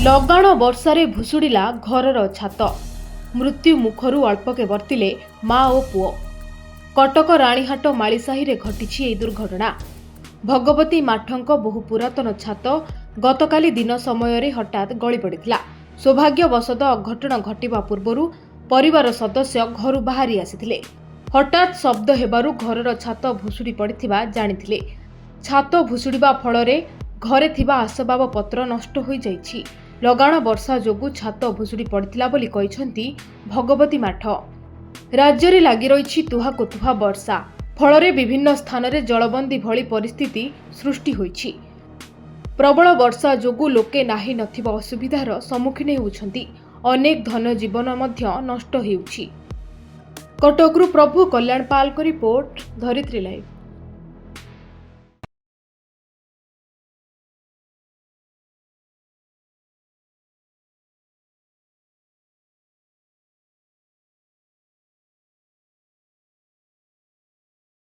ଲଗାଣ ବର୍ଷାରେ ଭୁଶୁଡ଼ିଲା ଘରର ଛାତ। ମୃତ୍ୟୁ ମୁଖରୁ ଅଳ୍ପକେ ବର୍ତ୍ତିଲେ ମା ଓ ପୁଅ। କଟକ ରାଣୀହାଟ ମାଳିସାହିରେ ଘଟିଛି ଏହି ଦୁର୍ଘଟଣା। ଭଗବତୀ ମାଠଙ୍କ ବହୁ ପୁରାତନ ଛାତ ଗତକାଲି ଦିନ ସମୟରେ ହଠାତ୍ ଗଳି ପଡ଼ିଥିଲା। ସୌଭାଗ୍ୟବଶତଃ ଅଘଟଣ ଘଟିବା ପୂର୍ବରୁ ପରିବାର ସଦସ୍ୟ ଘରୁ ବାହାରି ଆସିଥିଲେ। ହଠାତ୍ ଶବ୍ଦ ହେବାରୁ ଘରର ଛାତ ଭୁଶୁଡ଼ି ପଡ଼ିଥିବା ଜାଣିଥିଲେ। ଛାତ ଭୁଶୁଡ଼ିବା ଫଳରେ ଘରେ ଥିବା ଆସବାବପତ୍ର ନଷ୍ଟ ହୋଇଯାଇଛି। ଲଗାଣ ବର୍ଷା ଯୋଗୁଁ ଛାତ ଭୁଶୁଡ଼ି ପଡ଼ିଥିଲା ବୋଲି କହିଛନ୍ତି ଭଗବତୀ ମାଠ। ରାଜ୍ୟରେ ଲାଗି ରହିଛି ତୁହାକୁ ତୁହା ବର୍ଷା, ଫଳରେ ବିଭିନ୍ନ ସ୍ଥାନରେ ଜଳବନ୍ଦୀ ଭଳି ପରିସ୍ଥିତି ସୃଷ୍ଟି ହୋଇଛି। ପ୍ରବଳ ବର୍ଷା ଯୋଗୁଁ ଲୋକେ ନାହିଁ ନଥିବା ଅସୁବିଧାର ସମ୍ମୁଖୀନ ହେଉଛନ୍ତି। ଅନେକ ଧନ ଜୀବନ ମଧ୍ୟ ନଷ୍ଟ ହେଉଛି। କଟକରୁ ପ୍ରଭୁ କଲ୍ୟାଣ ପାଲଙ୍କ ରିପୋର୍ଟ, ଧରିତ୍ରୀ ଲାଇଭ୍।